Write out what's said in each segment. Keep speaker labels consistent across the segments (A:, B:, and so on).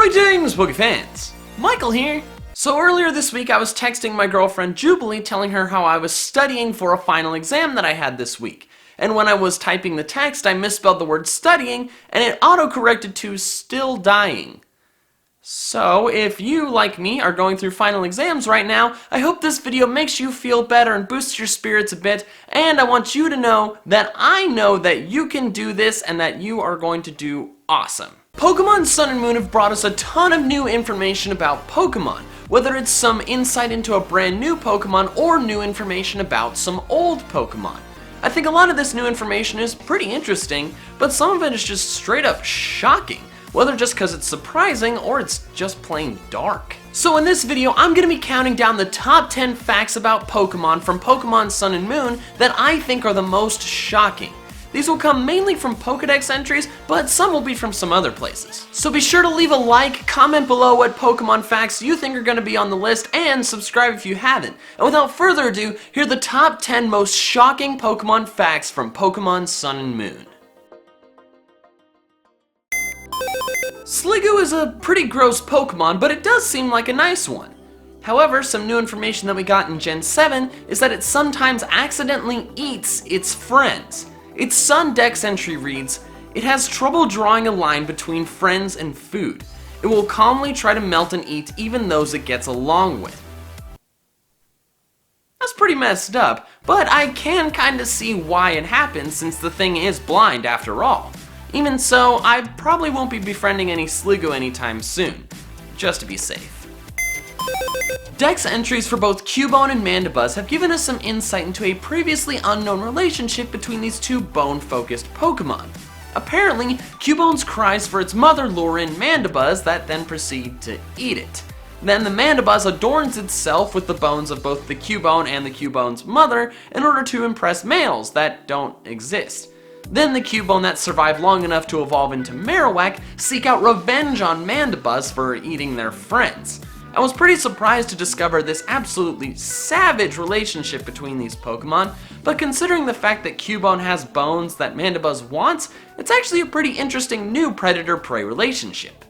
A: Greetings, Poke fans! Michael here. So earlier this week I was texting my girlfriend Jubilee telling her how I was studying for a final exam that I had this week. And when I was typing the text I misspelled the word studying and it auto-corrected to still dying. So if you, like me, are going through final exams right now, I hope this video makes you feel better and boosts your spirits a bit, and I want you to know that I know that you can do this and that you are going to do awesome. Pokemon Sun and Moon have brought us a ton of new information about Pokemon, whether it's some insight into a brand new Pokemon or new information about some old Pokemon. I think a lot of this new information is pretty interesting, but some of it is just straight up shocking, whether just because it's surprising or it's just plain dark. So in this video, I'm going to be counting down the top 10 facts about Pokemon from Pokemon Sun and Moon that I think are the most shocking. These will come mainly from Pokedex entries, but some will be from some other places. So be sure to leave a like, comment below what Pokemon facts you think are going to be on the list, and subscribe if you haven't. And without further ado, here are the top 10 most shocking Pokemon facts from Pokemon Sun and Moon. Sliggoo is a pretty gross Pokemon, but it does seem like a nice one. However, some new information that we got in Gen 7 is that it sometimes accidentally eats its friends. Its Sun Dex entry reads, "It has trouble drawing a line between friends and food. It will calmly try to melt and eat even those it gets along with." That's pretty messed up, but I can kinda see why it happens since the thing is blind after all. Even so, I probably won't be befriending any Sliggoo anytime soon, just to be safe. Dex entries for both Cubone and Mandabuzz have given us some insight into a previously unknown relationship between these two bone-focused Pokemon. Apparently, Cubone's cries for its mother lure in Mandabuzz that then proceed to eat it. Then the Mandabuzz adorns itself with the bones of both the Cubone and the Cubone's mother in order to impress males that don't exist. Then the Cubone that survived long enough to evolve into Marowak seek out revenge on Mandabuzz for eating their friends. I was pretty surprised to discover this absolutely savage relationship between these Pokemon, but considering the fact that Cubone has bones that Mandabuzz wants, it's actually a pretty interesting new predator-prey relationship.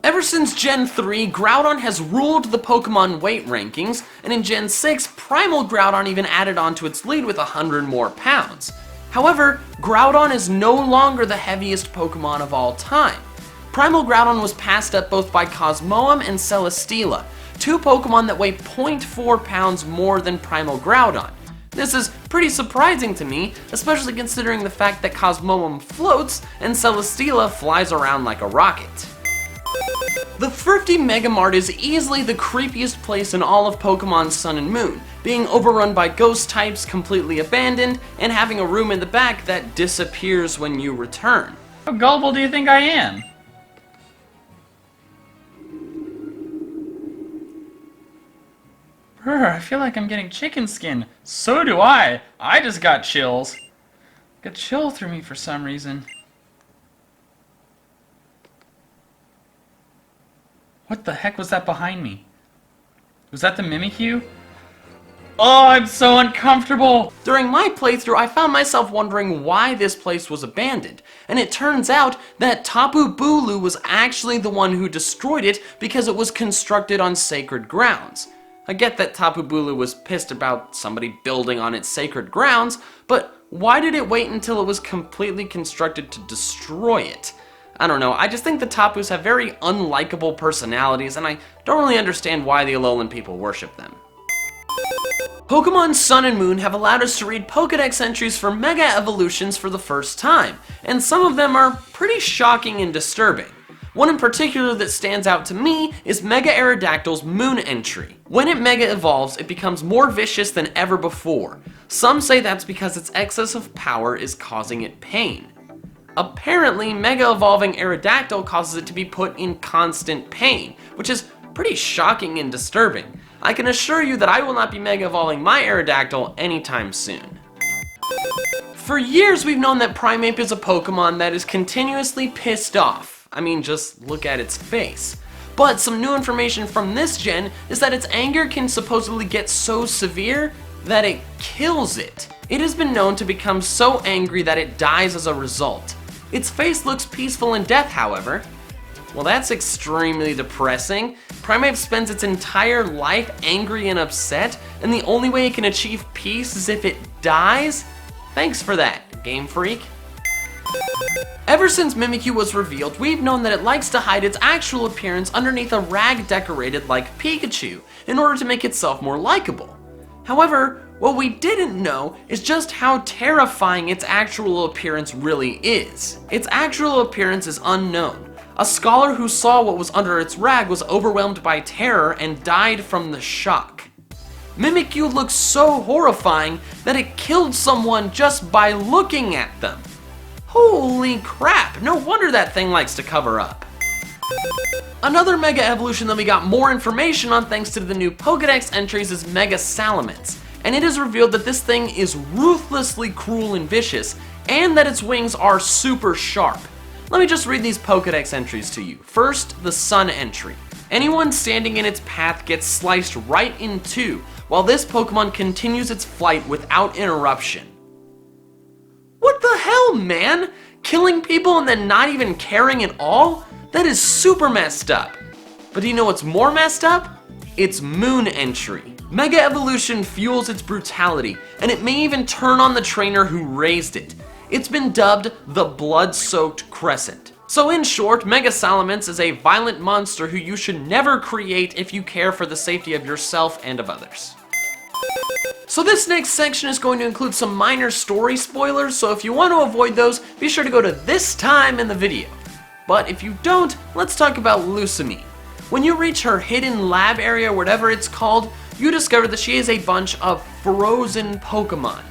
A: Ever since Gen 3, Groudon has ruled the Pokemon weight rankings, and in Gen 6, Primal Groudon even added on to its lead with 100 more pounds. However, Groudon is no longer the heaviest Pokemon of all time. Primal Groudon was passed up both by Cosmoem and Celesteela, two Pokemon that weigh 0.4 pounds more than Primal Groudon. This is pretty surprising to me, especially considering the fact that Cosmoem floats and Celesteela flies around like a rocket. The thrifty Mega Mart is easily the creepiest place in all of Pokemon Sun and Moon, being overrun by ghost types, completely abandoned, and having a room in the back that disappears when you return.
B: How gullible do you think I am? I feel like I'm getting chicken skin. So do I. I just got chills. Got chill through me for some reason. What the heck was that behind me? Was that the Mimikyu? Oh, I'm so uncomfortable!
A: During my playthrough, I found myself wondering why this place was abandoned, and it turns out that Tapu Bulu was actually the one who destroyed it because it was constructed on sacred grounds. I get that Tapu Bulu was pissed about somebody building on its sacred grounds, but why did it wait until it was completely constructed to destroy it? I don't know, I just think the Tapus have very unlikable personalities, and I don't really understand why the Alolan people worship them. Pokemon Sun and Moon have allowed us to read Pokedex entries for Mega Evolutions for the first time, and some of them are pretty shocking and disturbing. One in particular that stands out to me is Mega Aerodactyl's Moon entry. When it Mega Evolves, it becomes more vicious than ever before. Some say that's because its excess of power is causing it pain. Apparently, Mega Evolving Aerodactyl causes it to be put in constant pain, which is pretty shocking and disturbing. I can assure you that I will not be Mega Evolving my Aerodactyl anytime soon. For years, we've known that Primeape is a Pokemon that is continuously pissed off. I mean, just look at its face. But some new information from this gen is that its anger can supposedly get so severe that it kills it. It has been known to become so angry that it dies as a result. Its face looks peaceful in death, however. Well, that's extremely depressing. Primeape spends its entire life angry and upset, and the only way it can achieve peace is if it dies? Thanks for that, Game Freak. Ever since Mimikyu was revealed, we've known that it likes to hide its actual appearance underneath a rag decorated like Pikachu in order to make itself more likable. However, what we didn't know is just how terrifying its actual appearance really is. Its actual appearance is unknown. A scholar who saw what was under its rag was overwhelmed by terror and died from the shock. Mimikyu looks so horrifying that it killed someone just by looking at them. Holy crap, no wonder that thing likes to cover up. Another Mega Evolution that we got more information on thanks to the new Pokedex entries is Mega Salamence, and it is revealed that this thing is ruthlessly cruel and vicious, and that its wings are super sharp. Let me just read these Pokedex entries to you. First, the Sun entry. Anyone standing in its path gets sliced right in two, while this Pokemon continues its flight without interruption. What the hell, man? Killing people and then not even caring at all? That is super messed up. But do you know what's more messed up? Its Moon entry. Mega Evolution fuels its brutality, and it may even turn on the trainer who raised it. It's been dubbed the Blood-Soaked Crescent. So in short, Mega Salamence is a violent monster who you should never create if you care for the safety of yourself and of others. So this next section is going to include some minor story spoilers, so if you want to avoid those, be sure to go to this time in the video. But if you don't, let's talk about Lucamine. When you reach her hidden lab area, whatever it's called, you discover that she is a bunch of frozen Pokemon.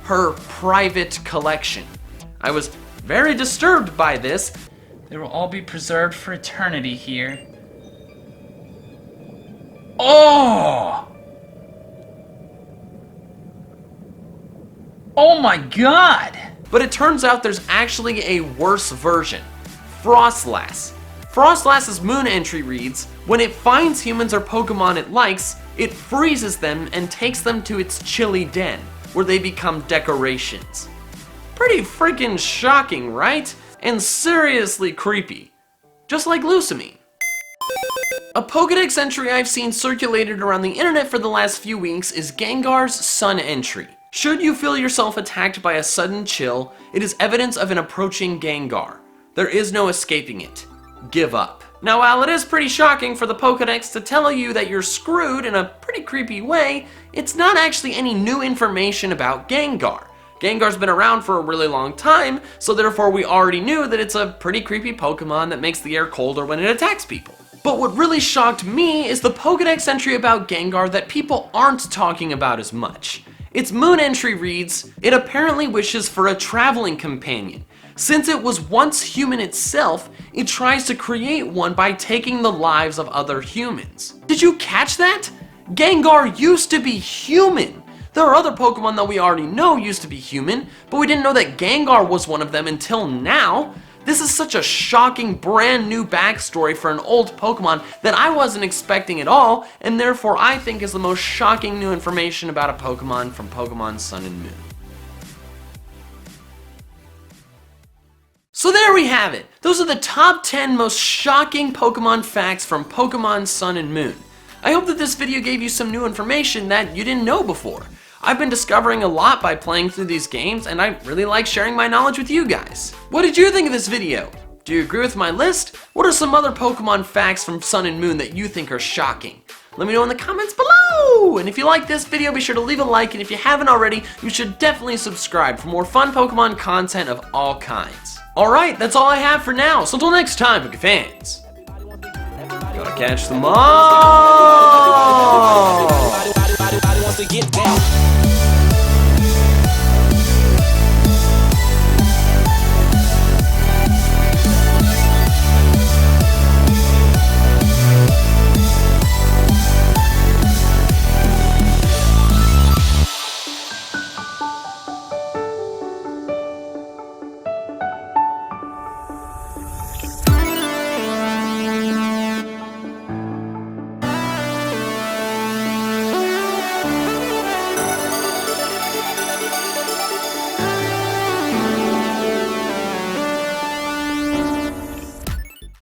A: Her private collection. I was very disturbed by this.
B: They will all be preserved for eternity here. Oh! Oh my god!
A: But it turns out there's actually a worse version. Frostlass. Frostlass's Moon entry reads, when it finds humans or Pokemon it likes, it freezes them and takes them to its chilly den, where they become decorations. Pretty freaking shocking, right? And seriously creepy. Just like Lucamine. A Pokedex entry I've seen circulated around the internet for the last few weeks is Gengar's Sun entry. Should you feel yourself attacked by a sudden chill, it is evidence of an approaching Gengar. There is no escaping it. Give up. Now, while it is pretty shocking for the Pokedex to tell you that you're screwed in a pretty creepy way, it's not actually any new information about Gengar. Gengar's been around for a really long time, so therefore we already knew that it's a pretty creepy Pokemon that makes the air colder when it attacks people. But what really shocked me is the Pokedex entry about Gengar that people aren't talking about as much. Its Moon entry reads, it apparently wishes for a traveling companion. Since it was once human itself, it tries to create one by taking the lives of other humans. Did you catch that? Gengar used to be human. There are other Pokemon that we already know used to be human, but we didn't know that Gengar was one of them until now. This is such a shocking, brand new backstory for an old Pokemon that I wasn't expecting at all, and therefore I think is the most shocking new information about a Pokemon from Pokemon Sun and Moon. So there we have it. Those are the top 10 most shocking Pokemon facts from Pokemon Sun and Moon. I hope that this video gave you some new information that you didn't know before. I've been discovering a lot by playing through these games, and I really like sharing my knowledge with you guys. What did you think of this video? Do you agree with my list? What are some other Pokemon facts from Sun and Moon that you think are shocking? Let me know in the comments below! And if you like this video, be sure to leave a like, and if you haven't already, you should definitely subscribe for more fun Pokemon content of all kinds. Alright, that's all I have for now, so until next time, Poke fans, gotta catch them all!
C: Everybody wants to get down.